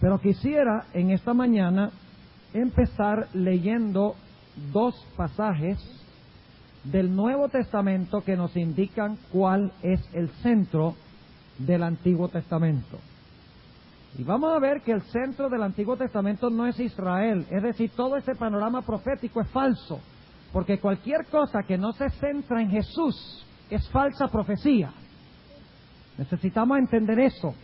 Pero quisiera en esta mañana empezar leyendo dos pasajes del Nuevo Testamento que nos indican cuál es el centro del Antiguo Testamento. Y vamos a ver que el centro del Antiguo Testamento no es Israel, es decir, todo este panorama profético es falso, porque cualquier cosa que no se centra en Jesús es falsa profecía. Necesitamos entender eso.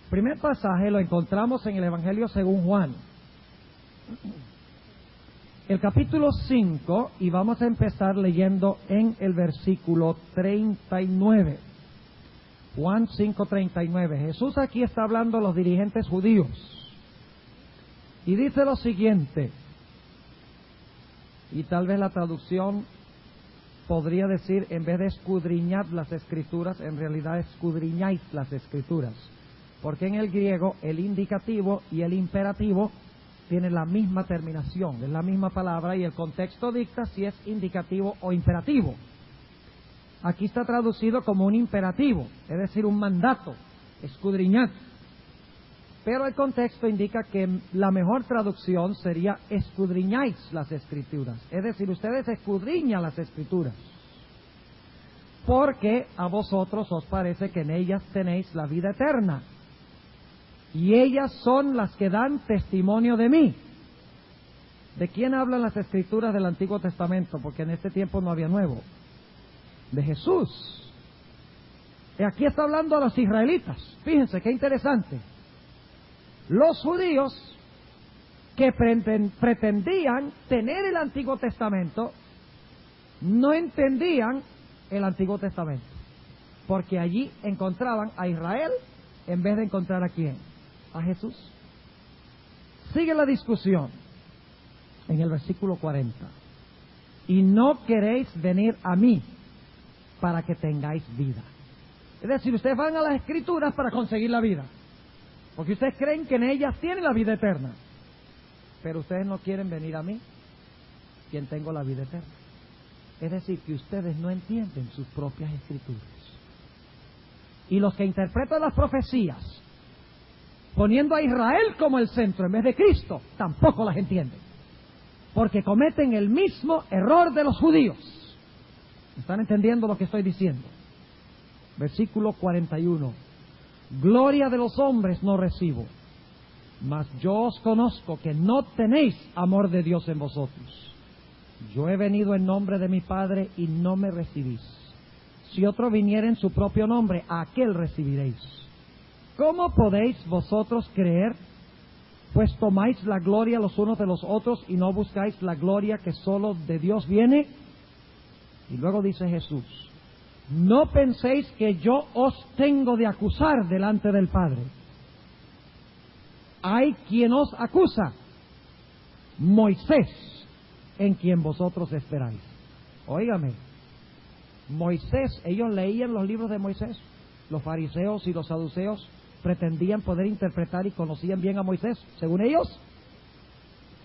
El primer pasaje lo encontramos en el Evangelio según Juan, el capítulo 5, y vamos a empezar leyendo en el versículo 39. Juan 5:39. Jesús aquí está hablando a los dirigentes judíos y dice lo siguiente, y tal vez la traducción podría decir, en vez de escudriñad las Escrituras, en realidad escudriñáis las Escrituras, porque en el griego el indicativo y el imperativo tienen la misma terminación, es la misma palabra, y el contexto dicta si es indicativo o imperativo. Aquí está traducido como un imperativo, es decir, un mandato, escudriñad. Pero el contexto indica que la mejor traducción sería escudriñáis las Escrituras, es decir, ustedes escudriñan las Escrituras, porque a vosotros os parece que en ellas tenéis la vida eterna, y ellas son las que dan testimonio de mí. ¿De quién hablan las Escrituras del Antiguo Testamento? Porque en este tiempo no había nuevo. De Jesús. Y aquí está hablando a los israelitas. Fíjense qué interesante. Los judíos que pretendían tener el Antiguo Testamento no entendían el Antiguo Testamento, porque allí encontraban a Israel en vez de encontrar a quién, a Jesús. Sigue la discusión en el versículo 40. Y no queréis venir a mí para que tengáis vida. Es decir, ustedes van a las Escrituras para conseguir la vida, porque ustedes creen que en ellas tienen la vida eterna, pero ustedes no quieren venir a mí, quien tengo la vida eterna. Es decir, que ustedes no entienden sus propias Escrituras. Y los que interpretan las profecías poniendo a Israel como el centro en vez de Cristo, tampoco las entienden, porque cometen el mismo error de los judíos. ¿Están entendiendo lo que estoy diciendo? Versículo 41. Gloria de los hombres no recibo, mas yo os conozco que no tenéis amor de Dios en vosotros. Yo he venido en nombre de mi Padre y no me recibís. Si otro viniera en su propio nombre, a aquel recibiréis. ¿Cómo podéis vosotros creer? Pues tomáis la gloria los unos de los otros y no buscáis la gloria que solo de Dios viene. Y luego dice Jesús, no penséis que yo os tengo de acusar delante del Padre. Hay quien os acusa, Moisés, en quien vosotros esperáis. Óigame, Moisés, ellos leían los libros de Moisés. Los fariseos y los saduceos pretendían poder interpretar y conocían bien a Moisés, según ellos.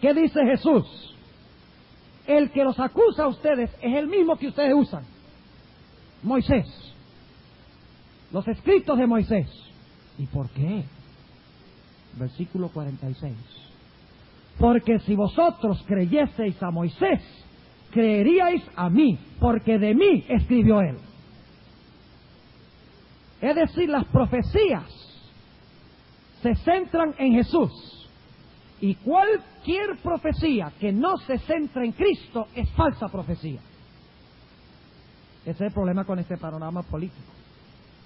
¿Qué dice Jesús? El que los acusa a ustedes es el mismo que ustedes usan, Moisés, los escritos de Moisés. ¿Y por qué? Versículo 46. Porque si vosotros creyeseis a Moisés, creeríais a mí, porque de mí escribió él. Es decir, las profecías se centran en Jesús, y cualquier profecía que no se centra en Cristo es falsa profecía. Ese es el problema con este panorama político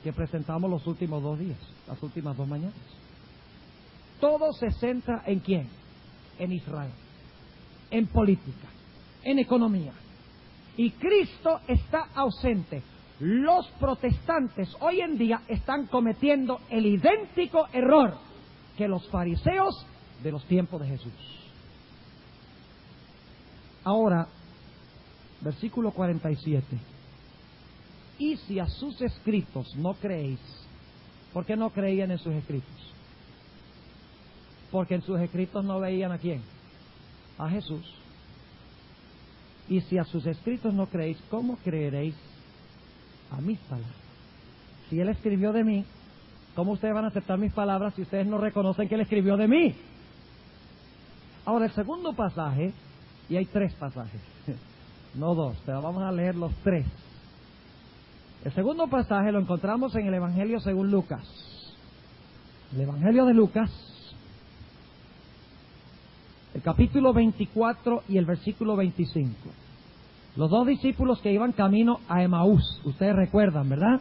que presentamos los últimos 2 días, las últimas 2 mañanas. Todo se centra en quién, en Israel, en política, en economía, y Cristo está ausente. Los protestantes hoy en día están cometiendo el idéntico error que los fariseos de los tiempos de Jesús. Ahora, versículo 47. Y si a sus escritos no creéis, ¿por qué no creían en sus escritos? Porque en sus escritos no veían a quién, a Jesús. Y si a sus escritos no creéis, ¿cómo creeréis a mis palabras? Si él escribió de mí, ¿Cómo ustedes van a aceptar mis palabras si ustedes no reconocen que Él escribió de mí? Ahora, el segundo pasaje, y hay 3 pasajes, no 2, pero vamos a leer los 3. El segundo pasaje lo encontramos en el Evangelio según Lucas. El Evangelio de Lucas, el capítulo 24 y el versículo 25. Los 2 discípulos que iban camino a Emaús, ustedes recuerdan, ¿verdad?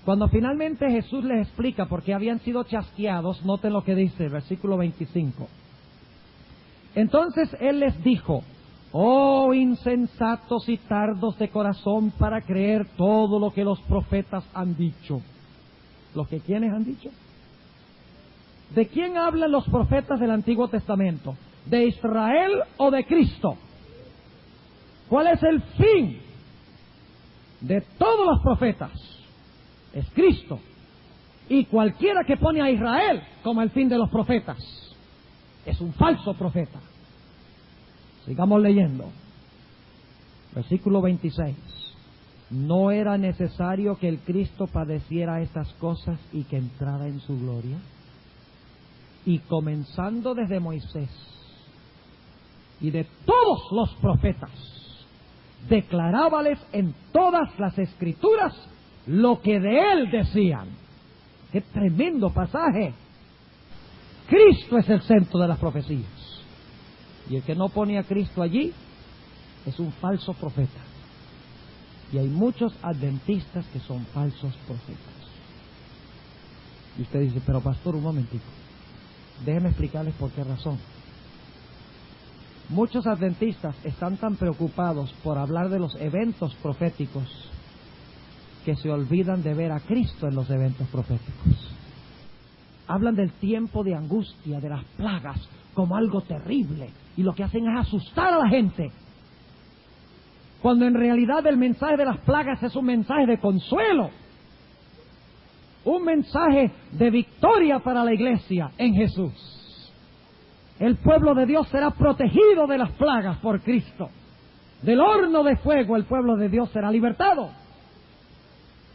Cuando finalmente Jesús les explica por qué habían sido chasqueados, noten lo que dice el versículo 25. Entonces Él les dijo: oh insensatos y tardos de corazón para creer todo lo que los profetas han dicho. ¿Lo que quiénes han dicho? ¿De quién hablan los profetas del Antiguo Testamento? ¿De Israel o de Cristo? ¿Cuál es el fin de todos los profetas? Es Cristo. Y cualquiera que pone a Israel como el fin de los profetas es un falso profeta. Sigamos leyendo. Versículo 26. ¿No era necesario que el Cristo padeciera estas cosas y que entrara en su gloria? Y comenzando desde Moisés y de todos los profetas, declarábales en todas las Escrituras lo que de Él decían. ¡Qué tremendo pasaje! Cristo es el centro de las profecías. Y el que no pone a Cristo allí es un falso profeta. Y hay muchos adventistas que son falsos profetas. Y usted dice: pero pastor, un momentico, déjeme explicarles por qué razón. Muchos adventistas están tan preocupados por hablar de los eventos proféticos que se olvidan de ver a Cristo en los eventos proféticos. Hablan del tiempo de angustia, de las plagas, como algo terrible, y lo que hacen es asustar a la gente, cuando en realidad el mensaje de las plagas es un mensaje de consuelo, un mensaje de victoria para la iglesia en Jesús. El pueblo de Dios será protegido de las plagas por Cristo. Del horno de fuego el pueblo de Dios será libertado.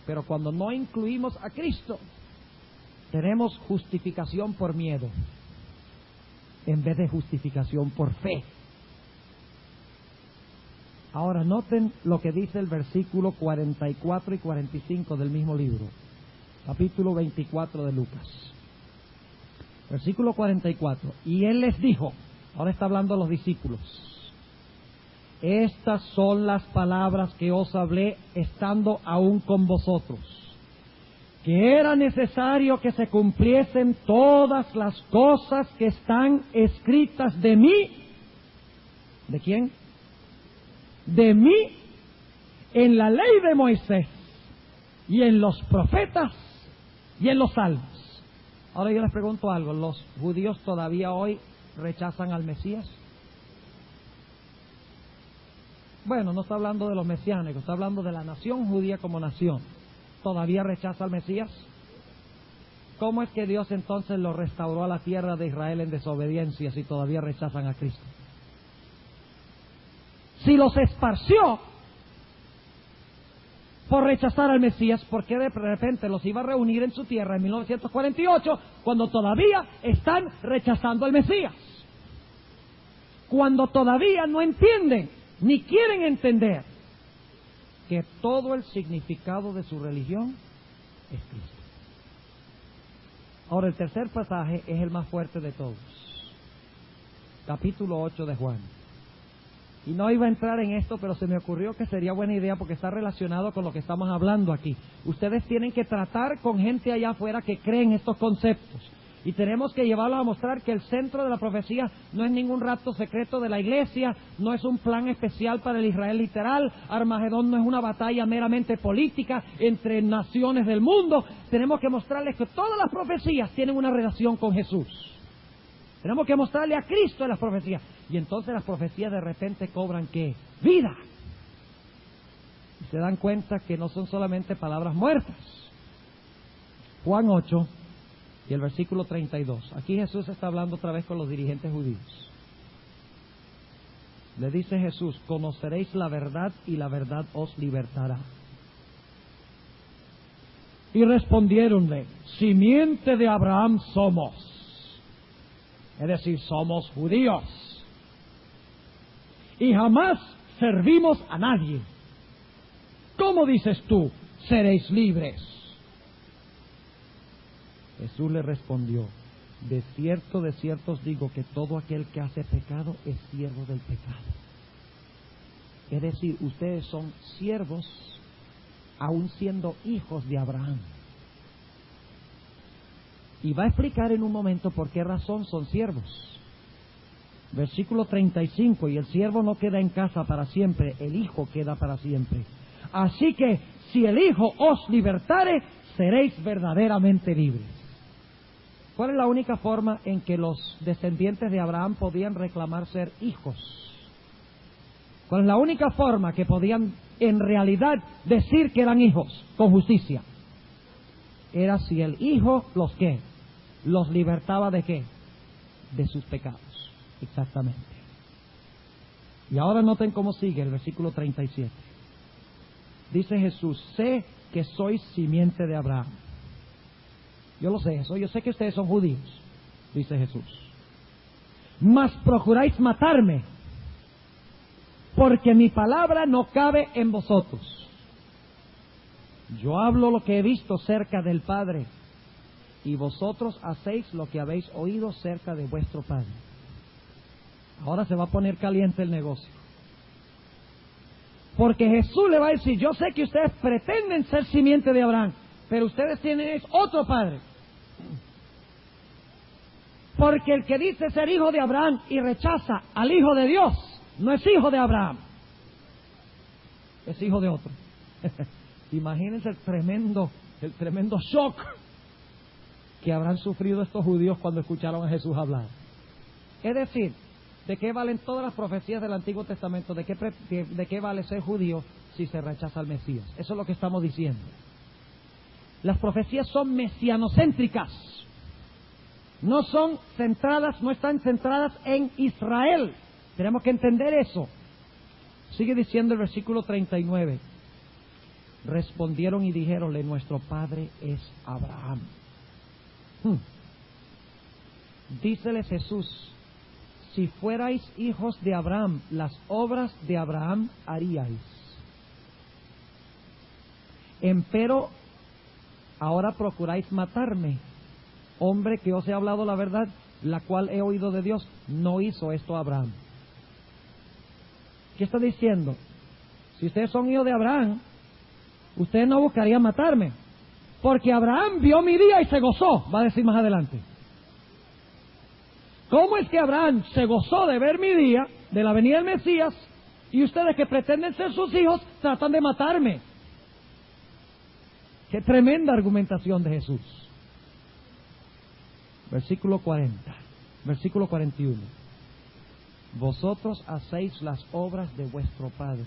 Pero cuando no incluimos a Cristo, tenemos justificación por miedo en vez de justificación por fe. Ahora noten lo que dice el versículo 44 y 45 del mismo libro, capítulo 24 de Lucas. Versículo 44. Y Él les dijo, ahora está hablando a los discípulos: estas son las palabras que os hablé estando aún con vosotros, que era necesario que se cumpliesen todas las cosas que están escritas de mí. ¿De quién? De mí, en la ley de Moisés, y en los profetas, y en los salmos. Ahora yo les pregunto algo: ¿los judíos todavía hoy rechazan al Mesías? Bueno, no está hablando de los mesiánicos, está hablando de la nación judía como nación. ¿Todavía rechaza al Mesías? ¿Cómo es que Dios entonces lo restauró a la tierra de Israel en desobediencia si todavía rechazan a Cristo? Si los esparció por rechazar al Mesías, ¿por qué de repente los iba a reunir en su tierra en 1948 cuando todavía están rechazando al Mesías? Cuando todavía no entienden ni quieren entender que todo el significado de su religión es Cristo. Ahora, el tercer pasaje es el más fuerte de todos. Capítulo 8 de Juan. Y no iba a entrar en esto, pero se me ocurrió que sería buena idea porque está relacionado con lo que estamos hablando aquí. Ustedes tienen que tratar con gente allá afuera que cree en estos conceptos. Y tenemos que llevarlos a mostrar que el centro de la profecía no es ningún rapto secreto de la iglesia, no es un plan especial para el Israel literal, Armagedón no es una batalla meramente política entre naciones del mundo. Tenemos que mostrarles que todas las profecías tienen una relación con Jesús. Tenemos que mostrarle a Cristo en las profecías. Y entonces las profecías de repente cobran ¿qué? Vida. Y se dan cuenta que no son solamente palabras muertas. Juan 8 y el versículo 32. Aquí Jesús está hablando otra vez con los dirigentes judíos. Le dice Jesús: conoceréis la verdad y la verdad os libertará. Y respondiéronle: simiente de Abraham somos, es decir, somos judíos, y jamás servimos a nadie. ¿Cómo dices tú, seréis libres? Jesús le respondió: de cierto os digo que todo aquel que hace pecado es siervo del pecado. Es decir, ustedes son siervos aún siendo hijos de Abraham. Y va a explicar en un momento por qué razón son siervos. Versículo 35: y el siervo no queda en casa para siempre, el hijo queda para siempre. Así que si el hijo os libertare, seréis verdaderamente libres. ¿Cuál es la única forma en que los descendientes de Abraham podían reclamar ser hijos? ¿Cuál es la única forma que podían en realidad decir que eran hijos con justicia? Era si el hijo los ¿qué? Los libertaba ¿de qué? De sus pecados. Exactamente. Y ahora noten cómo sigue el versículo 37. Dice Jesús: sé que sois simiente de Abraham. Yo lo sé eso, yo sé que ustedes son judíos, dice Jesús. Mas procuráis matarme, porque mi palabra no cabe en vosotros. Yo hablo lo que he visto cerca del Padre, y vosotros hacéis lo que habéis oído cerca de vuestro Padre. Ahora se va a poner caliente el negocio. Porque Jesús le va a decir: yo sé que ustedes pretenden ser simiente de Abraham, pero ustedes tienen otro padre. Porque el que dice ser hijo de Abraham y rechaza al Hijo de Dios, no es hijo de Abraham, es hijo de otro. Imagínense el tremendo shock que habrán sufrido estos judíos cuando escucharon a Jesús hablar. Es decir, ¿de qué valen todas las profecías del Antiguo Testamento? ¿De qué vale ser judío si se rechaza al Mesías? Eso es lo que estamos diciendo. Las profecías son mesianocéntricas. No son centradas, no están centradas en Israel. Tenemos que entender eso. Sigue diciendo el versículo 39. Respondieron y dijeronle: nuestro padre es Abraham. Díceles Jesús: si fuerais hijos de Abraham, las obras de Abraham haríais. Empero ahora procuráis matarme, hombre que os he hablado la verdad, la cual he oído de Dios. No hizo esto Abraham. ¿Qué está diciendo? Si ustedes son hijos de Abraham, ustedes no buscarían matarme, porque Abraham vio mi día y se gozó, va a decir más adelante. ¿Cómo es que Abraham se gozó de ver mi día, de la venida del Mesías, y ustedes que pretenden ser sus hijos tratan de matarme? Qué tremenda argumentación de Jesús. Versículo 41. Vosotros hacéis las obras de vuestro padre.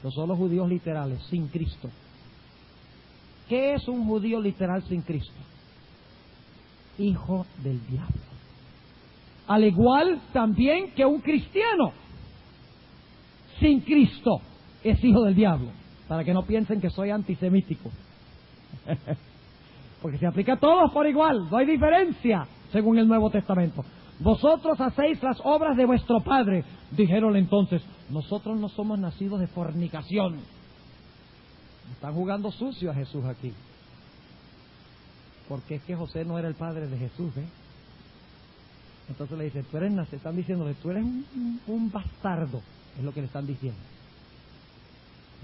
No son los judíos literales, sin Cristo. ¿Qué es un judío literal sin Cristo? Hijo del diablo. Al igual también que un cristiano sin Cristo es hijo del diablo. Para que no piensen que soy antisemítico. Porque se aplica a todos por igual, no hay diferencia según el Nuevo Testamento. Vosotros hacéis las obras de vuestro padre. Dijeron entonces: nosotros no somos nacidos de fornicación. Están jugando sucio a Jesús aquí. Porque es que José no era el padre de Jesús, ¿eh? Entonces le dicen: están diciendo que tú eres un bastardo, es lo que le están diciendo.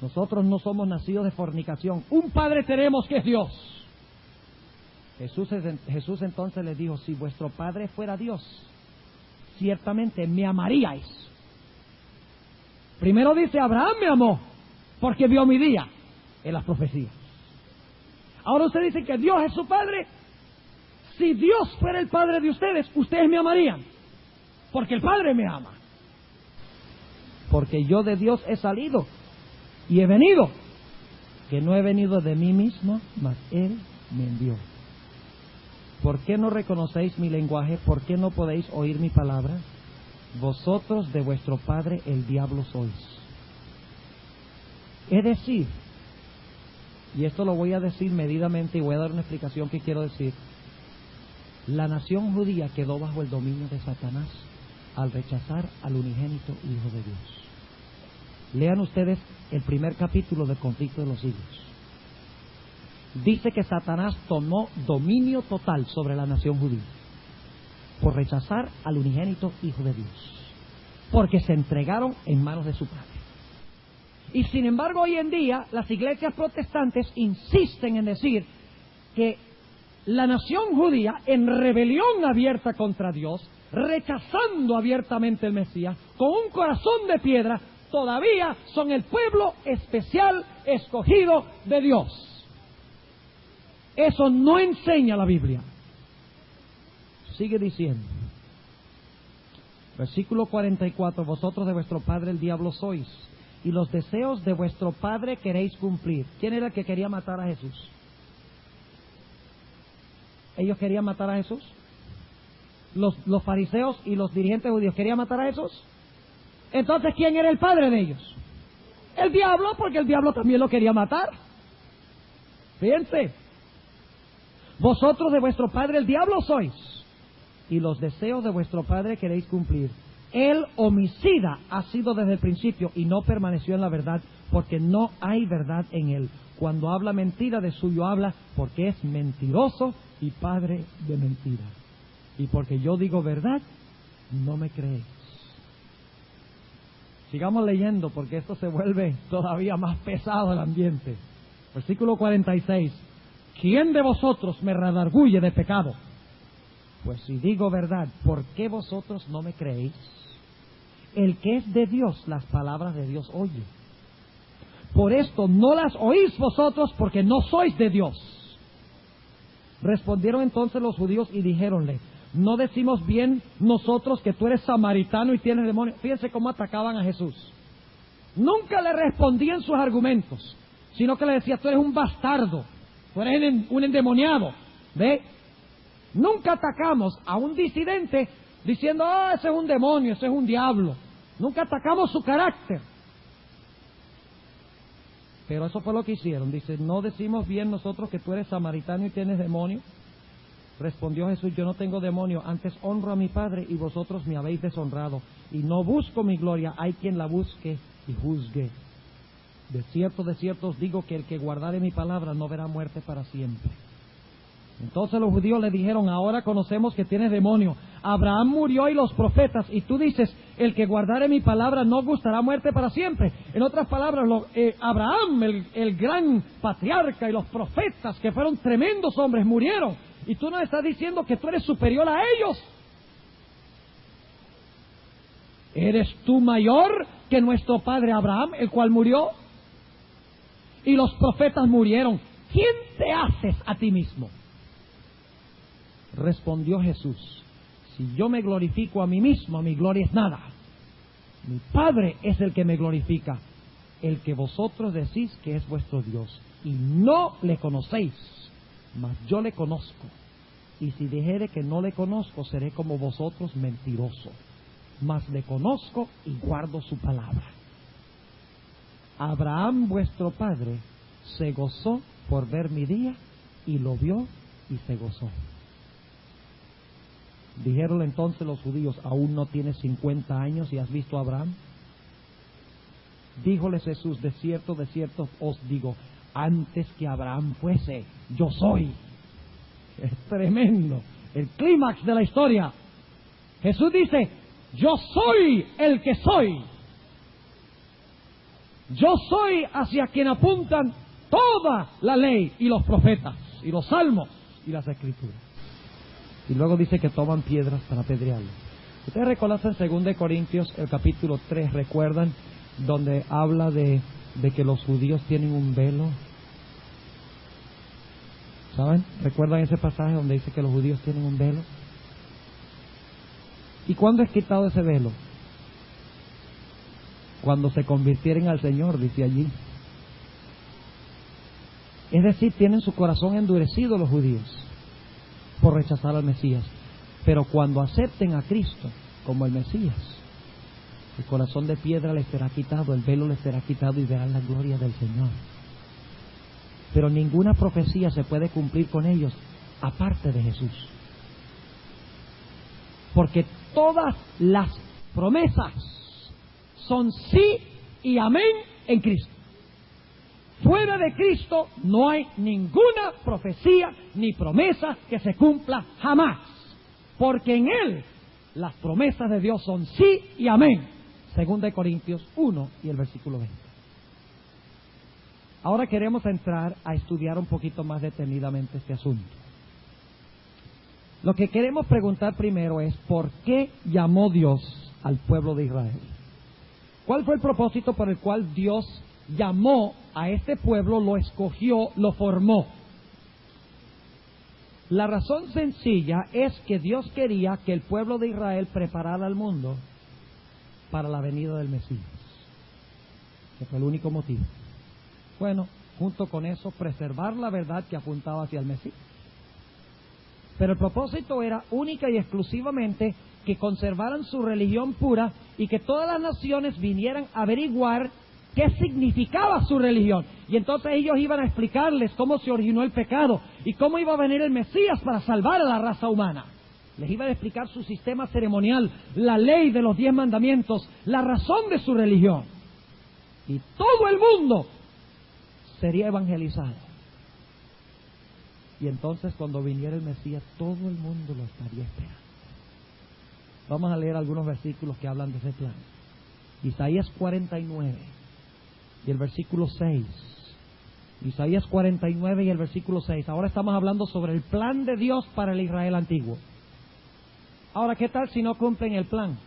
Nosotros no somos nacidos de fornicación. Un padre tenemos que es Dios. Jesús entonces les dijo: si vuestro padre fuera Dios, ciertamente me amaríais. Primero dice: Abraham me amó porque vio mi día en las profecías. Ahora usted dice que Dios es su padre. Si Dios fuera el padre de ustedes, ustedes me amarían, porque el Padre me ama. Porque yo de Dios he salido y he venido, que no he venido de mí mismo, mas Él me envió. ¿Por qué no reconocéis mi lenguaje? ¿Por qué no podéis oír mi palabra? Vosotros de vuestro padre el diablo sois. Es decir, y esto lo voy a decir medidamente y voy a dar una explicación que quiero decir, la nación judía quedó bajo el dominio de Satanás al rechazar al unigénito Hijo de Dios. Lean ustedes el primer capítulo del conflicto de los siglos. Dice que Satanás tomó dominio total sobre la nación judía por rechazar al unigénito Hijo de Dios, porque se entregaron en manos de su Padre. Y sin embargo, hoy en día, las iglesias protestantes insisten en decir que la nación judía, en rebelión abierta contra Dios, rechazando abiertamente el Mesías, con un corazón de piedra, todavía son el pueblo especial escogido de Dios. Eso no enseña la Biblia. Sigue diciendo, versículo 44, vosotros de vuestro padre el diablo sois, y los deseos de vuestro padre queréis cumplir. ¿Quién era el que quería matar a Jesús? ¿Ellos querían matar a Jesús? ¿Los fariseos y los dirigentes judíos querían matar a Jesús? Entonces, ¿quién era el padre de ellos? El diablo, porque el diablo también lo quería matar. Fíjense, vosotros de vuestro padre el diablo sois, y los deseos de vuestro padre queréis cumplir. El homicida ha sido desde el principio y no permaneció en la verdad, porque no hay verdad en él. Cuando habla mentira, de suyo habla, porque es mentiroso y padre de mentira. Y porque yo digo verdad, no me creéis. Sigamos leyendo, porque esto se vuelve todavía más pesado el ambiente. Versículo 46. ¿Quién de vosotros me redarguye de pecado? Pues si digo verdad, ¿por qué vosotros no me creéis? El que es de Dios, las palabras de Dios oye. Por esto no las oís vosotros, porque no sois de Dios. Respondieron entonces los judíos y dijéronle, ¿no decimos bien nosotros que tú eres samaritano y tienes demonios? Fíjense cómo atacaban a Jesús. Nunca le respondían sus argumentos, sino que le decía, tú eres un bastardo, tú eres un endemoniado. ¿Ve? Nunca atacamos a un disidente diciendo, ese es un demonio, ese es un diablo. Nunca atacamos su carácter. Pero eso fue lo que hicieron. Dice, ¿no decimos bien nosotros que tú eres samaritano y tienes demonio? Respondió Jesús, yo no tengo demonio, antes honro a mi Padre y vosotros me habéis deshonrado. Y no busco mi gloria, hay quien la busque y juzgue. De cierto os digo que el que guardare mi palabra no verá muerte para siempre. Entonces los judíos le dijeron, ahora conocemos que tienes demonio. Abraham murió y los profetas, y tú dices, el que guardare mi palabra no gustará muerte para siempre. En otras palabras, Abraham, el gran patriarca, y los profetas, que fueron tremendos hombres, murieron. Y tú nos estás diciendo que tú eres superior a ellos. ¿Eres tú mayor que nuestro padre Abraham, el cual murió? Y los profetas murieron. ¿Quién te haces a ti mismo? Respondió Jesús, si yo me glorifico a mí mismo, mi gloria es nada. Mi Padre es el que me glorifica, el que vosotros decís que es vuestro Dios. Y no le conocéis, mas yo le conozco. Y si dijere que no le conozco, seré como vosotros mentiroso. Mas le conozco y guardo su palabra. Abraham vuestro padre se gozó por ver mi día, y lo vio y se gozó. Dijeron entonces los judíos, ¿aún no tienes 50 años y has visto a Abraham? Díjoles Jesús, de cierto os digo, antes que Abraham fuese, yo soy. Es tremendo, el clímax de la historia. Jesús dice, yo soy el que soy. Yo soy hacia quien apuntan toda la ley y los profetas, y los salmos y las escrituras. Y luego dice que toman piedras para apedrearlo. Ustedes reconocen 2 Corintios, el capítulo 3, ¿recuerdan? Donde habla de que los judíos tienen un velo. ¿Saben? ¿Recuerdan ese pasaje donde dice que los judíos tienen un velo? ¿Y cuándo es quitado ese velo? Cuando se convirtieren al Señor, dice allí. Es decir, tienen su corazón endurecido los judíos por rechazar al Mesías. Pero cuando acepten a Cristo como el Mesías, el corazón de piedra les será quitado, el velo les será quitado y verán la gloria del Señor. pero ninguna profecía se puede cumplir con ellos aparte de Jesús. Porque todas las promesas son sí y amén en Cristo. Fuera de Cristo no hay ninguna profecía ni promesa que se cumpla jamás. Porque en Él las promesas de Dios son sí y amén. Según de Corintios 1 y el versículo 20. Ahora queremos entrar a estudiar un poquito más detenidamente este asunto. Lo que queremos preguntar primero es ¿por qué llamó Dios al pueblo de Israel? ¿Cuál fue el propósito por el cual Dios llamó a este pueblo, lo escogió, lo formó? La razón sencilla es que Dios quería que el pueblo de Israel preparara al mundo para la venida del Mesías. Ese fue el único motivo. Bueno, junto con eso, preservar la verdad que apuntaba hacia el Mesías. Pero el propósito era única y exclusivamente que conservaran su religión pura y que todas las naciones vinieran a averiguar qué significaba su religión. Y entonces ellos iban a explicarles cómo se originó el pecado y cómo iba a venir el Mesías para salvar a la raza humana. Les iban a explicar su sistema ceremonial, la ley de los 10 mandamientos, la razón de su religión. Y todo el mundo sería evangelizado. Y entonces cuando viniera el Mesías, todo el mundo lo estaría esperando. Vamos a leer algunos versículos que hablan de ese plan. Isaías 49 y el versículo 6. Isaías 49 y el versículo 6. Ahora estamos hablando sobre el plan de Dios para el Israel antiguo. Ahora, ¿qué tal si no cumplen el plan?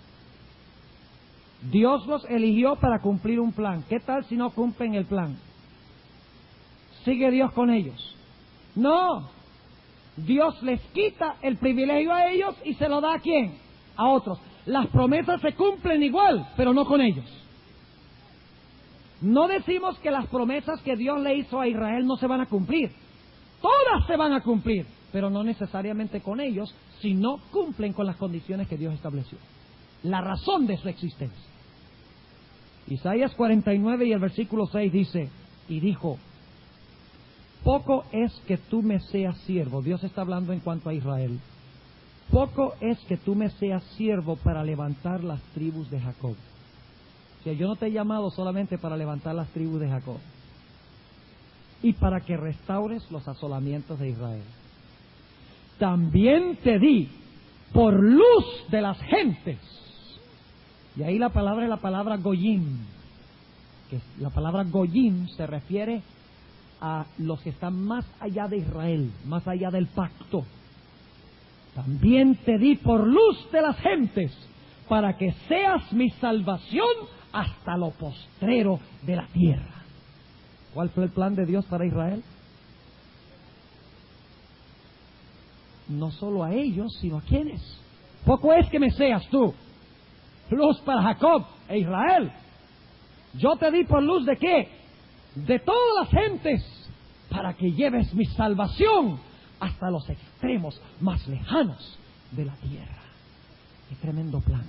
Dios los eligió para cumplir un plan. ¿Qué tal si no cumplen el plan? ¿Sigue Dios con ellos? No. Dios les quita el privilegio a ellos y se lo da ¿a quién? A otros. Las promesas se cumplen igual, pero no con ellos. No decimos que las promesas que Dios le hizo a Israel no se van a cumplir. Todas se van a cumplir, pero no necesariamente con ellos, si no cumplen con las condiciones que Dios estableció. La razón de su existencia. Isaías 49 y el versículo 6 dice, y dijo, poco es que tú me seas siervo. Dios está hablando en cuanto a Israel. Poco es que tú me seas siervo para levantar las tribus de Jacob. O sea, yo no te he llamado solamente para levantar las tribus de Jacob. Y para que restaures los asolamientos de Israel. También te di por luz de las gentes. Y ahí la palabra es la palabra goyim. Que la palabra goyim se refiere a los que están más allá de Israel, más allá del pacto. También te di por luz de las gentes, para que seas mi salvación hasta lo postrero de la tierra. ¿Cuál fue el plan de Dios para Israel? No solo a ellos, sino a quienes. Poco es que me seas tú luz para Jacob e Israel. Yo te di por luz ¿de qué? De todas las gentes, para que lleves mi salvación hasta los extremos más lejanos de la tierra. Qué tremendo plan.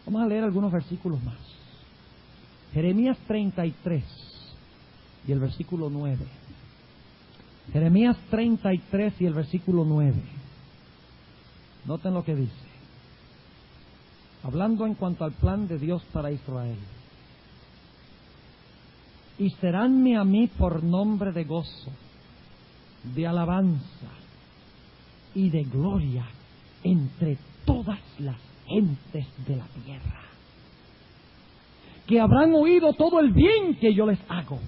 Vamos a leer algunos versículos más. Jeremías 33 y el versículo 9. Jeremías 33 y el versículo 9. Noten lo que dice. Hablando en cuanto al plan de Dios para Israel. Y seránme a mí por nombre de gozo, de alabanza y de gloria entre todas las gentes de la tierra, que habrán oído todo el bien que yo les hago,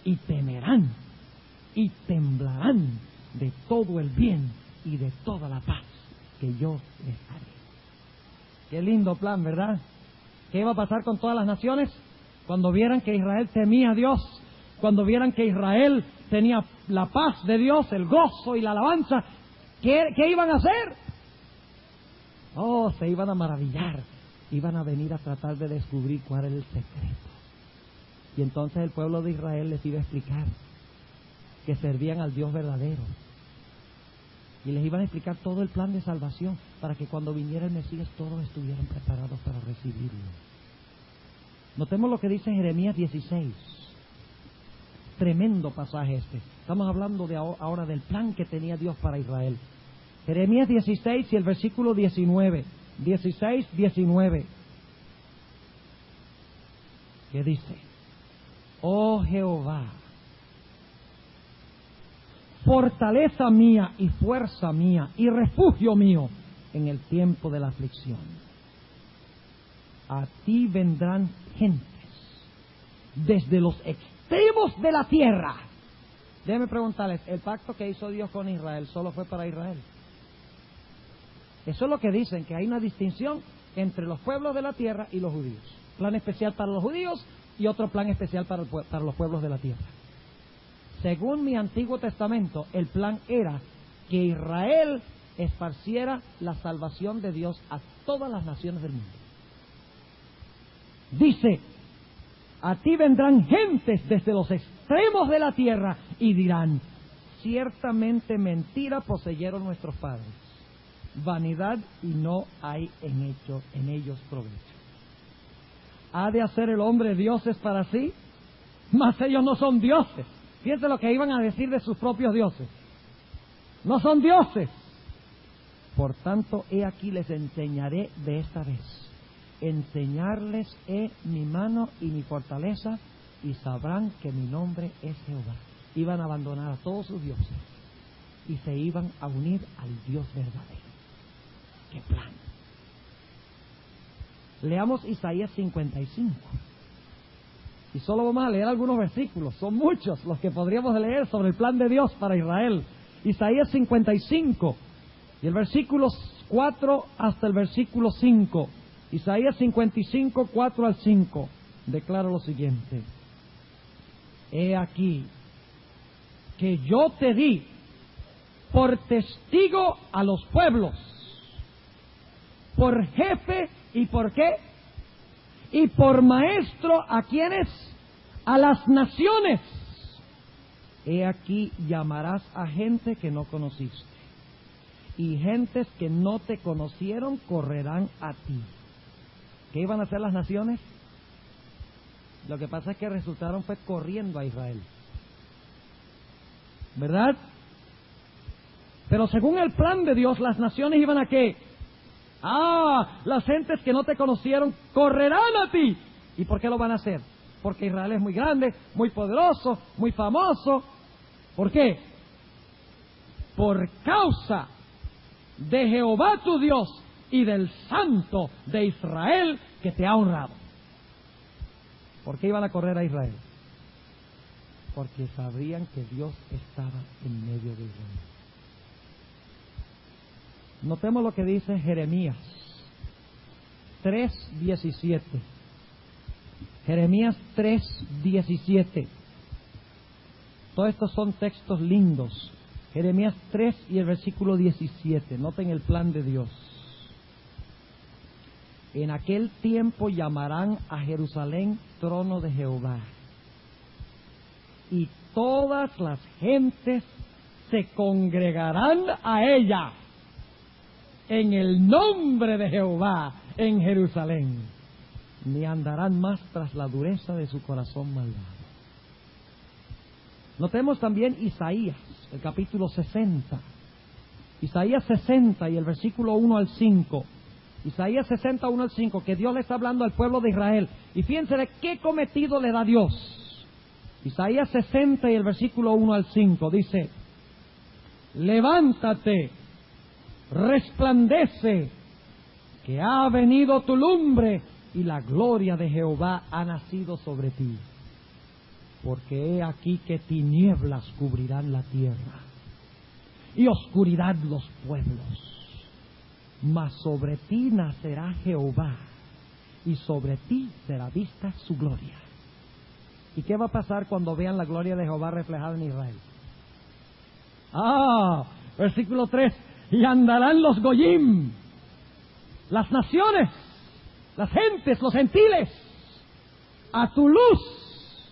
y temerán y temblarán de todo el bien y de toda la paz que yo les haré. Qué lindo plan, ¿verdad? ¿Qué iba a pasar con todas las naciones? Cuando vieran que Israel temía a Dios, cuando vieran que Israel tenía la paz de Dios, el gozo y la alabanza, ¿qué iban a hacer? Oh, se iban a maravillar, iban a venir a tratar de descubrir cuál era el secreto. Y entonces el pueblo de Israel les iba a explicar que servían al Dios verdadero. Y les iban a explicar todo el plan de salvación para que cuando viniera el Mesías todos estuvieran preparados para recibirlo. Notemos lo que dice Jeremías 16. Tremendo pasaje este. Estamos hablando de ahora del plan que tenía Dios para Israel. Jeremías 16 y el versículo 19. 16, 19. ¿Qué dice? Oh Jehová, fortaleza mía y fuerza mía y refugio mío en el tiempo de la aflicción. A ti vendrán gentes desde los extremos de la tierra. Déjenme preguntarles, ¿el pacto que hizo Dios con Israel solo fue para Israel? Eso es lo que dicen, que hay una distinción entre los pueblos de la tierra y los judíos. Plan especial para los judíos y otro plan especial para los pueblos de la tierra. Según mi Antiguo Testamento, el plan era que Israel esparciera la salvación de Dios a todas las naciones del mundo. Dice, a ti vendrán gentes desde los extremos de la tierra y dirán, ciertamente mentira poseyeron nuestros padres, vanidad y no hay en ellos provecho. ¿Ha de hacer el hombre dioses para sí? Mas ellos no son dioses. Fíjense lo que iban a decir de sus propios dioses. No son dioses. Por tanto, he aquí les enseñaré de esta vez. Enseñarles he mi mano y mi fortaleza, y sabrán que mi nombre es Jehová. Iban a abandonar a todos sus dioses y se iban a unir al Dios verdadero. ¡Qué plan! Leamos Isaías 55. Y solo vamos a leer algunos versículos. Son muchos los que podríamos leer sobre el plan de Dios para Israel. Isaías 55, y el versículo 4 hasta el versículo 5. Isaías 55, 4 al 5. Declara lo siguiente. He aquí que yo te di por testigo a los pueblos, por jefe y por qué, y por maestro a quienes, a las naciones. He aquí llamarás a gente que no conociste, y gentes que no te conocieron correrán a ti. ¿Qué iban a hacer las naciones? Lo que pasa es que resultaron fue corriendo a Israel, ¿verdad? Pero según el plan de Dios, las naciones iban a ¿qué? Las gentes que no te conocieron correrán a ti. ¿Y por qué lo van a hacer? Porque Israel es muy grande, muy poderoso, muy famoso. ¿Por qué? Por causa de Jehová tu Dios y del Santo de Israel que te ha honrado. ¿Por qué iban a correr a Israel? Porque sabrían que Dios estaba en medio de Israel. Notemos lo que dice Jeremías 3:17. Jeremías 3:17. Todos estos son textos lindos. Jeremías 3 y el versículo 17. Noten el plan de Dios. En aquel tiempo llamarán a Jerusalén trono de Jehová, y todas las gentes se congregarán a ella en el nombre de Jehová en Jerusalén, ni andarán más tras la dureza de su corazón malvado. Notemos también Isaías, el capítulo 60. Isaías 60 y el versículo 1 al 5. Isaías 60, 1 al 5, que Dios le está hablando al pueblo de Israel. Y fíjense de qué cometido le da Dios. Isaías 60 y el versículo 1 al 5 dice: levántate, resplandece, que ha venido tu lumbre y la gloria de Jehová ha nacido sobre ti. Porque he aquí que tinieblas cubrirán la tierra y oscuridad los pueblos. Mas sobre ti nacerá Jehová y sobre ti será vista su gloria. ¿Y qué va a pasar cuando vean la gloria de Jehová reflejada en Israel? Versículo 3. Y andarán los goyim, las naciones, las gentes, los gentiles, a tu luz,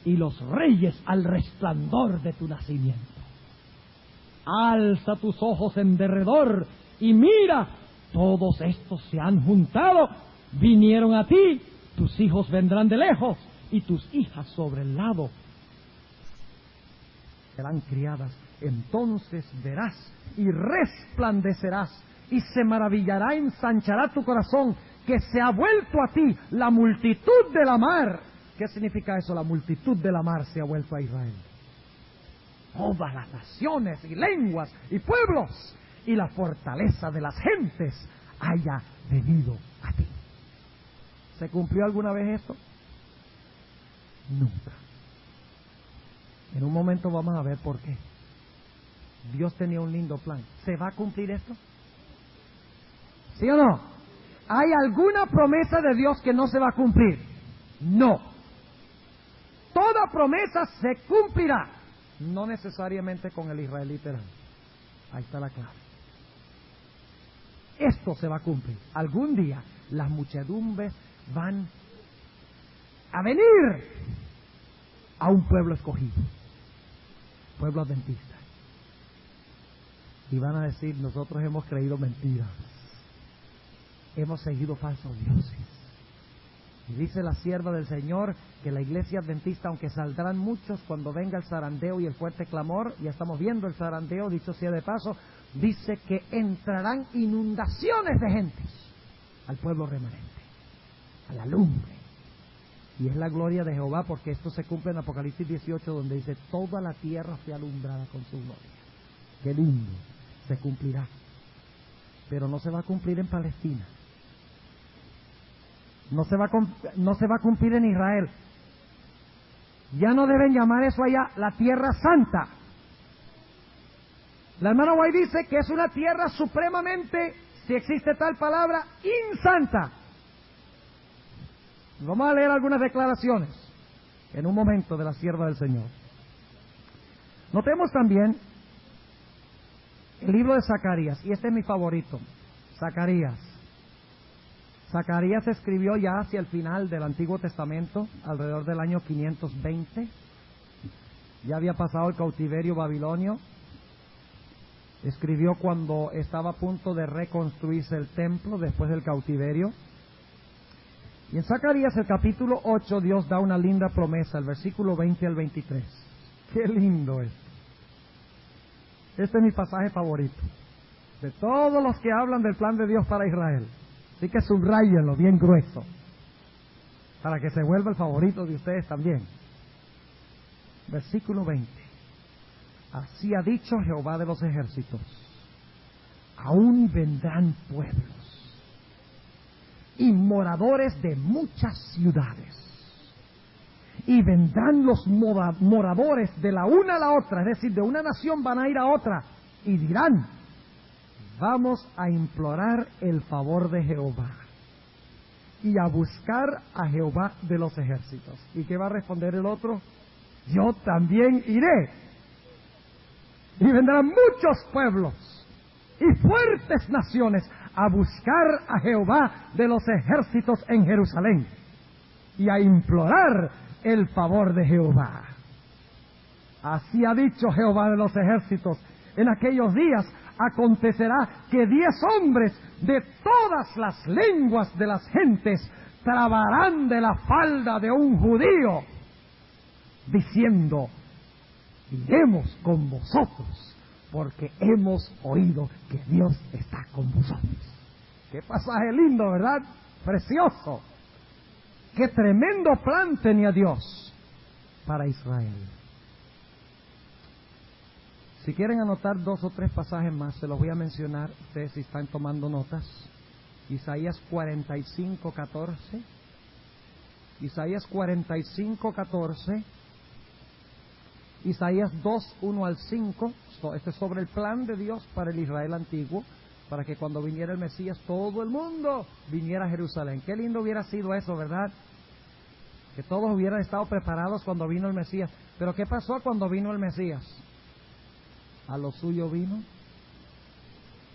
y los reyes al resplandor de tu nacimiento. Alza tus ojos en derredor y mira, todos estos se han juntado, vinieron a ti, tus hijos vendrán de lejos, y tus hijas sobre el lado serán criadas. Entonces verás y resplandecerás, y se maravillará, ensanchará tu corazón, que se ha vuelto a ti la multitud de la mar. ¿Qué significa eso? La multitud de la mar se ha vuelto a Israel. Todas las naciones y lenguas y pueblos, y la fortaleza de las gentes haya venido a ti. ¿Se cumplió alguna vez esto? Nunca. En un momento vamos a ver por qué. Dios tenía un lindo plan. ¿Se va a cumplir esto? ¿Sí o no? ¿Hay alguna promesa de Dios que no se va a cumplir? No. Toda promesa se cumplirá. No necesariamente con el Israel literal. Ahí está la clave. Esto se va a cumplir. Algún día las muchedumbres van a venir a un pueblo escogido, pueblo adventista, y van a decir: nosotros hemos creído mentiras, hemos seguido falsos dioses. Y dice la sierva del Señor que la iglesia adventista, aunque saldrán muchos cuando venga el zarandeo y el fuerte clamor, ya estamos viendo el zarandeo, dicho sea de paso, dice que entrarán inundaciones de gentes al pueblo remanente, a la lumbre. Y es la gloria de Jehová, porque esto se cumple en Apocalipsis 18, donde dice: toda la tierra fue alumbrada con su gloria. Qué lindo, se cumplirá. Pero no se va a cumplir en Palestina. No se va a cumplir en Israel. Ya no deben llamar eso allá la tierra santa. La hermana White dice que es una tierra supremamente, si existe tal palabra, insanta. Vamos a leer algunas declaraciones en un momento de la sierva del Señor. Notemos también el libro de Zacarías, y este es mi favorito, Zacarías. Zacarías escribió ya hacia el final del Antiguo Testamento, alrededor del año 520. Ya había pasado el cautiverio babilonio. Escribió cuando estaba a punto de reconstruirse el templo después del cautiverio. Y en Zacarías, el capítulo 8, Dios da una linda promesa, el versículo 20 al 23. ¡Qué lindo es! Este es mi pasaje favorito, de todos los que hablan del plan de Dios para Israel. Así que subrayenlo bien grueso, para que se vuelva el favorito de ustedes también. Versículo 20. Así ha dicho Jehová de los ejércitos: aún vendrán pueblos y moradores de muchas ciudades, y vendrán los moradores de la una a la otra, es decir, de una nación van a ir a otra, y dirán: vamos a implorar el favor de Jehová y a buscar a Jehová de los ejércitos. ¿Y qué va a responder el otro? Yo también iré. Y vendrán muchos pueblos y fuertes naciones a buscar a Jehová de los ejércitos en Jerusalén y a implorar el favor de Jehová. Así ha dicho Jehová de los ejércitos: en aquellos días acontecerá que 10 hombres de todas las lenguas de las gentes trabarán de la falda de un judío, diciendo: iremos con vosotros, porque hemos oído que Dios está con vosotros. Qué pasaje lindo, ¿verdad? Precioso. Qué tremendo plan tenía Dios para Israel. Si quieren anotar 2 o 3 pasajes más, se los voy a mencionar, ustedes si están tomando notas. Isaías 45:14, Isaías 45:14, Isaías 2:1 al 5. Este es sobre el plan de Dios para el Israel antiguo, para que cuando viniera el Mesías todo el mundo viniera a Jerusalén. Qué lindo hubiera sido eso, ¿verdad? Que todos hubieran estado preparados cuando vino el Mesías. Pero ¿qué pasó cuando vino el Mesías? A lo suyo vino.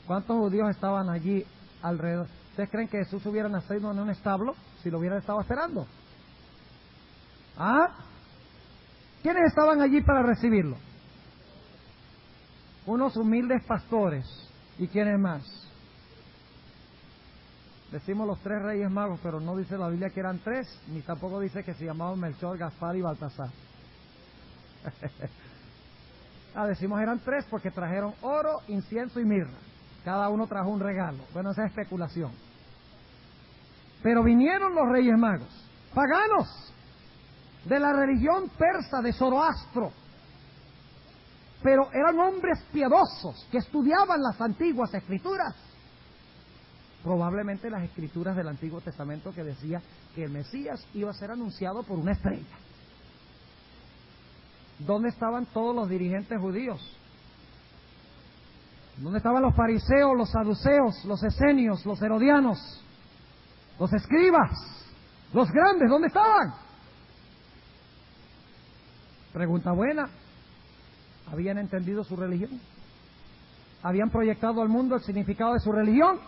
¿Cuántos judíos estaban allí alrededor? ¿Ustedes creen que Jesús hubiera nacido en un establo si lo hubieran estado esperando? ¿Ah? ¿Quiénes estaban allí para recibirlo? Unos humildes pastores. ¿Y quiénes más? Decimos los 3 reyes magos, pero no dice la Biblia que eran 3, ni tampoco dice que se llamaban Melchor, Gaspar y Baltasar. Decimos eran 3 porque trajeron oro, incienso y mirra. Cada uno trajo un regalo. Bueno, esa es especulación. Pero vinieron los reyes magos, paganos, de la religión persa de Zoroastro. Pero eran hombres piadosos que estudiaban las antiguas escrituras. Probablemente las escrituras del Antiguo Testamento que decía que el Mesías iba a ser anunciado por una estrella. ¿Dónde estaban todos los dirigentes judíos? ¿Dónde estaban los fariseos, los saduceos, los esenios, los herodianos, los escribas, los grandes? ¿Dónde estaban? Pregunta buena. ¿Habían entendido su religión? ¿Habían proyectado al mundo el significado de su religión?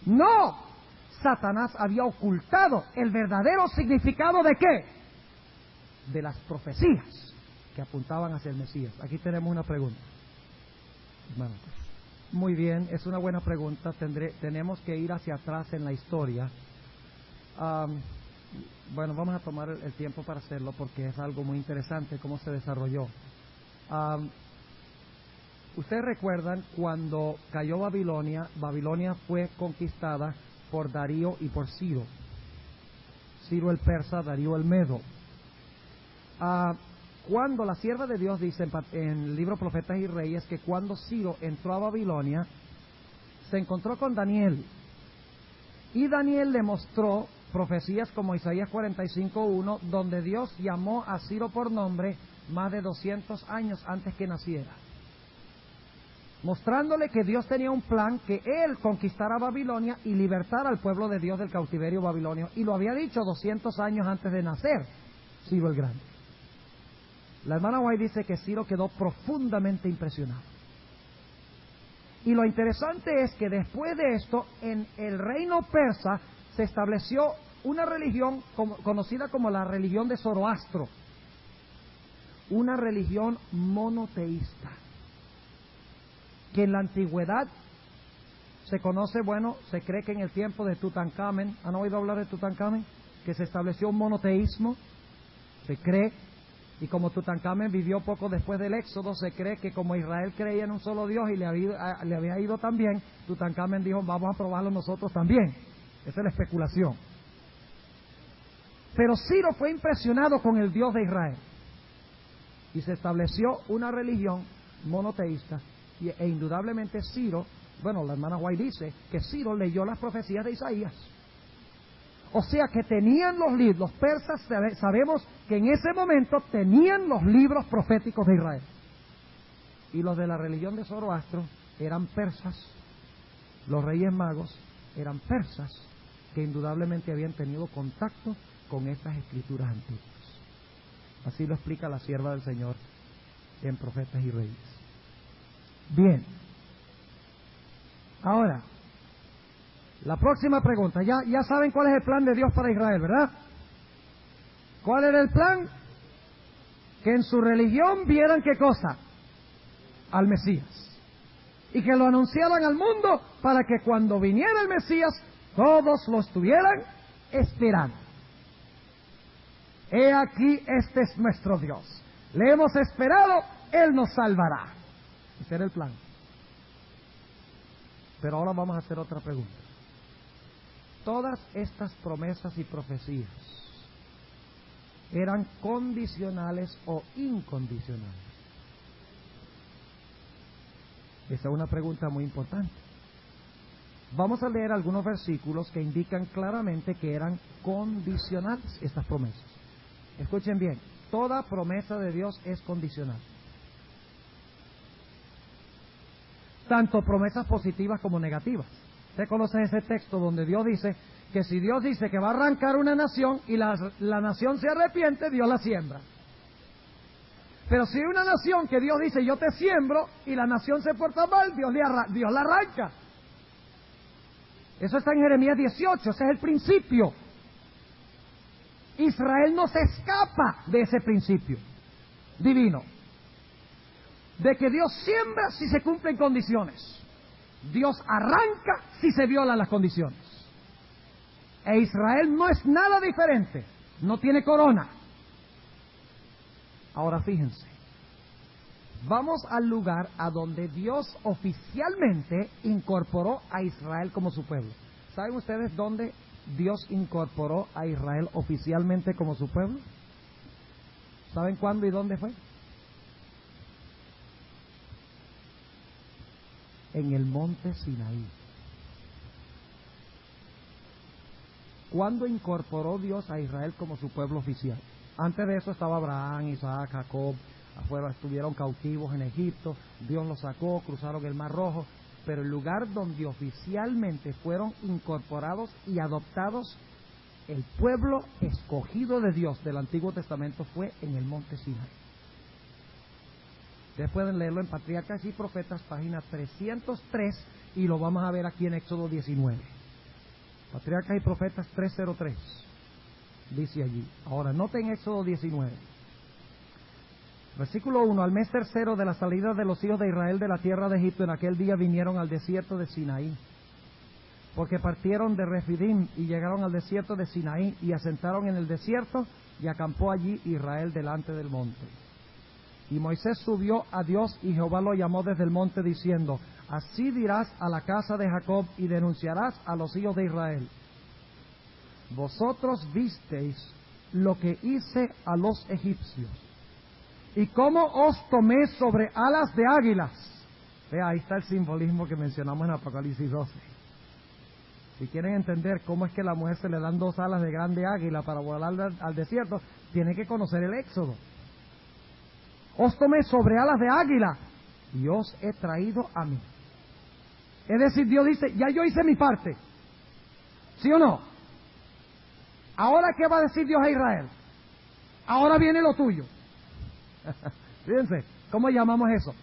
No. Satanás había ocultado el verdadero significado ¿de qué? De las profecías que apuntaban hacia el Mesías. Aquí tenemos una pregunta. Bueno, muy bien, es una buena pregunta. Tenemos que ir hacia atrás en la historia. Bueno, vamos a tomar el tiempo para hacerlo porque es algo muy interesante cómo se desarrolló. Ustedes recuerdan cuando cayó Babilonia. Babilonia fue conquistada por Darío y por Ciro. Ciro el persa, Darío el medo. Cuando la sierva de Dios dice en el libro Profetas y Reyes que cuando Ciro entró a Babilonia se encontró con Daniel y Daniel le mostró profecías como Isaías 45:1, donde Dios llamó a Ciro por nombre más de 200 años antes que naciera, mostrándole que Dios tenía un plan, que Él conquistara Babilonia y libertara al pueblo de Dios del cautiverio babilonio, y lo había dicho 200 años antes de nacer Ciro el Grande. La hermana White dice que Ciro quedó profundamente impresionado. Y lo interesante es que después de esto, en el reino persa se estableció una religión conocida como la religión de Zoroastro, una religión monoteísta, que en la antigüedad se conoce, bueno, se cree que en el tiempo de Tutankamen, ¿han oído hablar de Tutankamen? Que se estableció un monoteísmo, se cree. Y como Tutankamen vivió poco después del Éxodo, se cree que como Israel creía en un solo Dios y le había ido tan bien, Tutankamen dijo, vamos a probarlo nosotros también. Esa es la especulación. Pero Ciro fue impresionado con el Dios de Israel. Y se estableció una religión monoteísta. E indudablemente Ciro, bueno, la hermana White dice que Ciro leyó las profecías de Isaías. O sea que tenían los libros, los persas sabemos que en ese momento tenían los libros proféticos de Israel. Y los de la religión de Zoroastro eran persas, los reyes magos eran persas, que indudablemente habían tenido contacto con estas escrituras antiguas. Así lo explica la sierva del Señor en Profetas y Reyes. Bien. Ahora, la próxima pregunta. Ya saben cuál es el plan de Dios para Israel, ¿verdad? ¿Cuál era el plan? Que en su religión vieran ¿qué cosa? Al Mesías. Y que lo anunciaran al mundo para que cuando viniera el Mesías todos lo estuvieran esperando. He aquí, este es nuestro Dios. Le hemos esperado, Él nos salvará. Ese era el plan. Pero ahora vamos a hacer otra pregunta. Todas estas promesas y profecías eran condicionales o incondicionales. Esa es una pregunta muy importante. Vamos a leer algunos versículos que indican claramente que eran condicionales estas promesas. Escuchen bien, toda promesa de Dios es condicional. Tanto promesas positivas como negativas. Usted conoce ese texto donde Dios dice que si Dios dice que va a arrancar una nación y la nación se arrepiente, Dios la siembra. Pero si hay una nación que Dios dice yo te siembro y la nación se porta mal, Dios la arranca. Eso está en Jeremías 18, ese es el principio. Israel no se escapa de ese principio divino, de que Dios siembra si se cumplen condiciones. Dios arranca si se violan las condiciones. E Israel no es nada diferente, no tiene corona. Ahora fíjense, vamos al lugar a donde Dios oficialmente incorporó a Israel como su pueblo. ¿Saben ustedes dónde Dios incorporó a Israel oficialmente como su pueblo? ¿Saben cuándo y dónde fue? En el monte Sinaí. ¿Cuándo incorporó Dios a Israel como su pueblo oficial? Antes de eso estaba Abraham, Isaac, Jacob, afuera estuvieron cautivos en Egipto, Dios los sacó, cruzaron el Mar Rojo, pero el lugar donde oficialmente fueron incorporados y adoptados el pueblo escogido de Dios del Antiguo Testamento fue en el monte Sinaí. Ustedes pueden leerlo en Patriarcas y Profetas, página 303, y lo vamos a ver aquí en Éxodo 19. Patriarcas y Profetas 303, dice allí. Ahora, noten Éxodo 19. Versículo 1, al mes tercero de la salida de los hijos de Israel de la tierra de Egipto, en aquel día vinieron al desierto de Sinaí, porque partieron de Refidim y llegaron al desierto de Sinaí y asentaron en el desierto y acampó allí Israel delante del monte. Y Moisés subió a Dios y Jehová lo llamó desde el monte diciendo, así dirás a la casa de Jacob y denunciarás a los hijos de Israel. Vosotros visteis lo que hice a los egipcios y cómo os tomé sobre alas de águilas. Vea, ahí está el simbolismo que mencionamos en Apocalipsis 12. Si quieren entender cómo es que a la mujer se le dan 2 alas de grande águila para volar al desierto, tienen que conocer el Éxodo. Os tomé sobre alas de águila y os he traído a mí. Es decir, Dios dice, ya yo hice mi parte. ¿Sí o no? ¿Ahora qué va a decir Dios a Israel? Ahora viene lo tuyo. Fíjense, ¿cómo llamamos eso?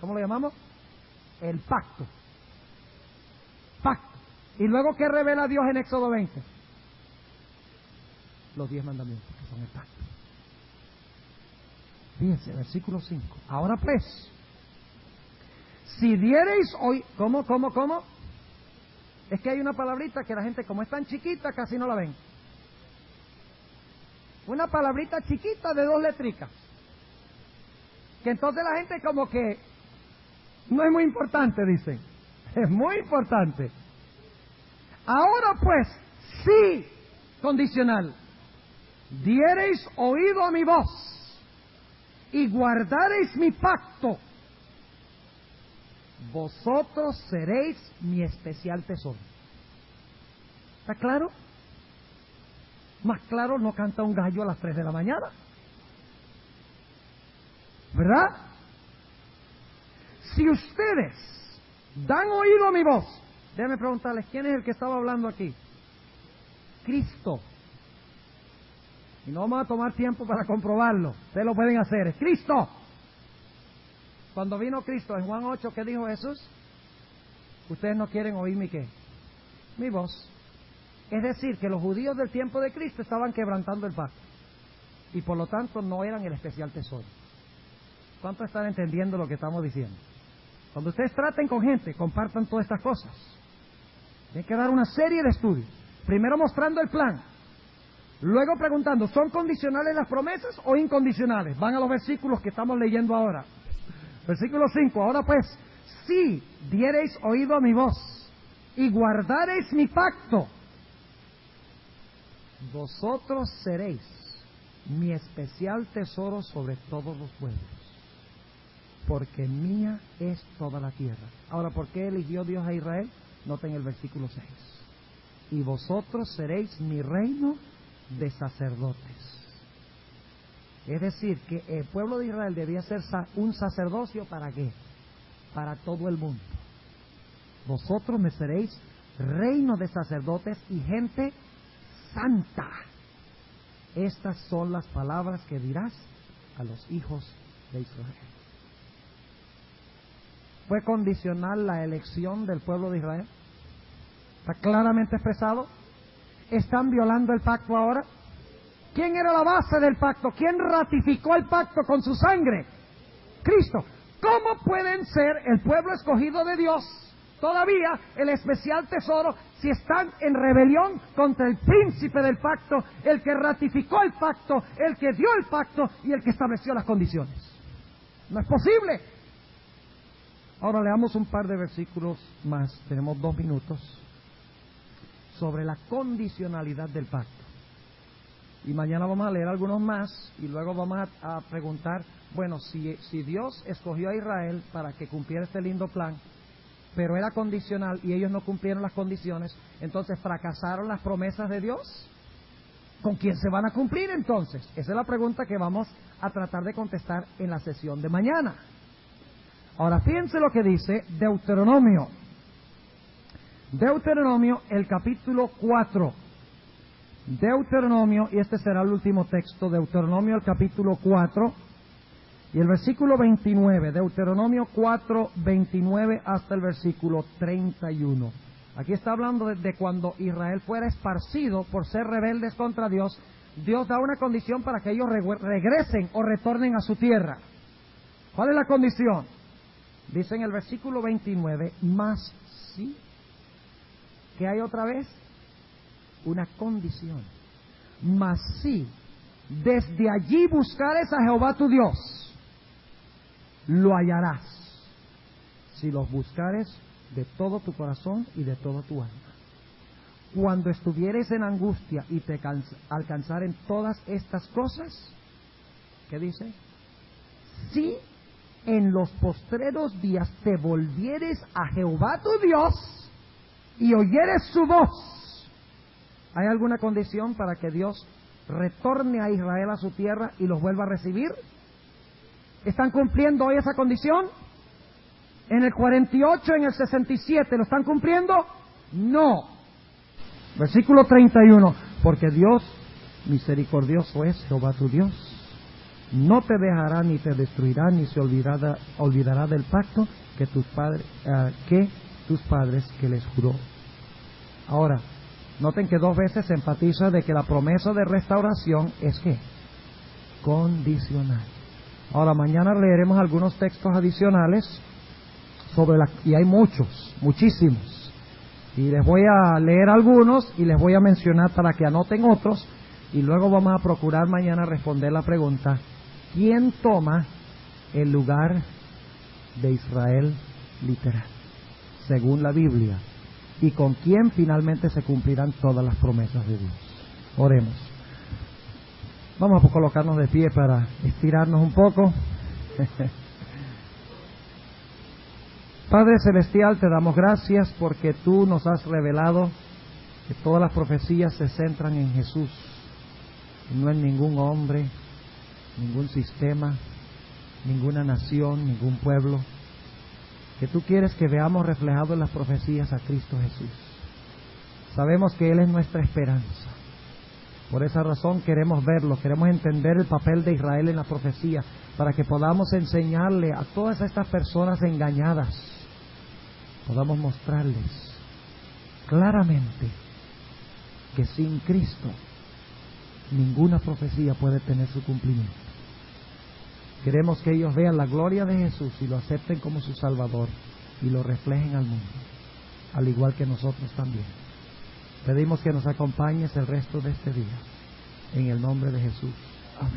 ¿Cómo lo llamamos? El pacto. Pacto. ¿Y luego qué revela Dios en Éxodo 20? Los 10 mandamientos, que son el pacto. Fíjense, versículo 5. Ahora pues, si diereis hoy... ¿Cómo? Es que hay una palabrita que la gente, como es tan chiquita, casi no la ven. Una palabrita chiquita de 2 letricas. Que entonces la gente como que no es muy importante, dicen. Es muy importante. Ahora pues, sí, condicional, diereis oído a mi voz y guardareis mi pacto, vosotros seréis mi especial tesoro. ¿Está claro? Más claro no canta un gallo a las 3 de la mañana. ¿Verdad? Si ustedes dan oído a mi voz, déjenme preguntarles, ¿quién es el que estaba hablando aquí? Cristo. Y no vamos a tomar tiempo para comprobarlo. Ustedes lo pueden hacer. Es Cristo. Cuando vino Cristo en Juan 8, ¿qué dijo Jesús? Ustedes no quieren oír mi qué. Mi voz. Es decir, que los judíos del tiempo de Cristo estaban quebrantando el pacto. Y por lo tanto no eran el especial tesoro. ¿Cuántos están entendiendo lo que estamos diciendo? Cuando ustedes traten con gente, compartan todas estas cosas. Tienen que dar una serie de estudios. Primero mostrando el plan. Luego preguntando, ¿son condicionales las promesas o incondicionales? Van a los versículos que estamos leyendo ahora. Versículo 5. Ahora pues, si diereis oído a mi voz y guardareis mi pacto, vosotros seréis mi especial tesoro sobre todos los pueblos, porque mía es toda la tierra. Ahora, ¿por qué eligió Dios a Israel? Noten el versículo 6. Y vosotros seréis mi reino de sacerdotes. Es decir, que el pueblo de Israel debía ser un sacerdocio, ¿para qué? Para todo el mundo. Vosotros me seréis reino de sacerdotes y gente santa. Estas son las palabras que dirás a los hijos de Israel. ¿Fue condicional la elección del pueblo de Israel? ¿Está claramente expresado? ¿Están violando el pacto ahora? ¿Quién era la base del pacto? ¿Quién ratificó el pacto con su sangre? Cristo. ¿Cómo pueden ser el pueblo escogido de Dios todavía el especial tesoro si están en rebelión contra el príncipe del pacto, el que ratificó el pacto, el que dio el pacto y el que estableció las condiciones. No es posible. Ahora leamos un par de versículos más, tenemos 2 minutos, sobre la condicionalidad del pacto. Y mañana vamos a leer algunos más y luego vamos a preguntar, bueno, si Dios escogió a Israel para que cumpliera este lindo plan, pero era condicional y ellos no cumplieron las condiciones, entonces ¿fracasaron las promesas de Dios? ¿Con quién se van a cumplir entonces? Esa es la pregunta que vamos a tratar de contestar en la sesión de mañana. Ahora fíjense lo que dice Deuteronomio. Deuteronomio, el capítulo 4. Deuteronomio, y este será el último texto, Deuteronomio, el capítulo 4, y el versículo 29, Deuteronomio 4, 29 hasta el versículo 31. Aquí está hablando de cuando Israel fuera esparcido por ser rebeldes contra Dios. Dios da una condición para que ellos regresen o retornen a su tierra. ¿Cuál es la condición? Dice en el versículo 29, más sí, que hay otra vez una condición. Mas si desde allí buscares a Jehová tu Dios, lo hallarás, si los buscares de todo tu corazón y de todo tu alma. Cuando estuvieres en angustia y te alcanzaren todas estas cosas, ¿qué dice? Si en los postreros días te volvieres a Jehová tu Dios y oyeres su voz. ¿Hay alguna condición para que Dios retorne a Israel a su tierra y los vuelva a recibir? ¿Están cumpliendo hoy esa condición? ¿En el 48, en el 67, lo están cumpliendo? No. Versículo 31. Porque Dios misericordioso es Jehová tu Dios. No te dejará ni te destruirá ni se olvidará del pacto que tus padres que les juró. Ahora, noten que 2 veces se enfatiza de que la promesa de restauración es ¿qué? Condicional. Ahora, mañana leeremos algunos textos adicionales sobre y hay muchísimos. Y les voy a leer algunos y les voy a mencionar para que anoten otros y luego vamos a procurar mañana responder la pregunta: ¿quién toma el lugar de Israel literal, según la Biblia? ¿Y con quién finalmente se cumplirán todas las promesas de Dios? Oremos. Vamos a colocarnos de pie para estirarnos un poco. Padre Celestial, te damos gracias porque tú nos has revelado que todas las profecías se centran en Jesús, y no en ningún hombre, ningún sistema, ninguna nación, ningún pueblo. Que tú quieres que veamos reflejado en las profecías a Cristo Jesús. Sabemos que Él es nuestra esperanza. Por esa razón queremos verlo, queremos entender el papel de Israel en la profecía, para que podamos enseñarle a todas estas personas engañadas, podamos mostrarles claramente que sin Cristo ninguna profecía puede tener su cumplimiento. Queremos que ellos vean la gloria de Jesús y lo acepten como su Salvador y lo reflejen al mundo, al igual que nosotros también. Pedimos que nos acompañes el resto de este día. En el nombre de Jesús. Amén.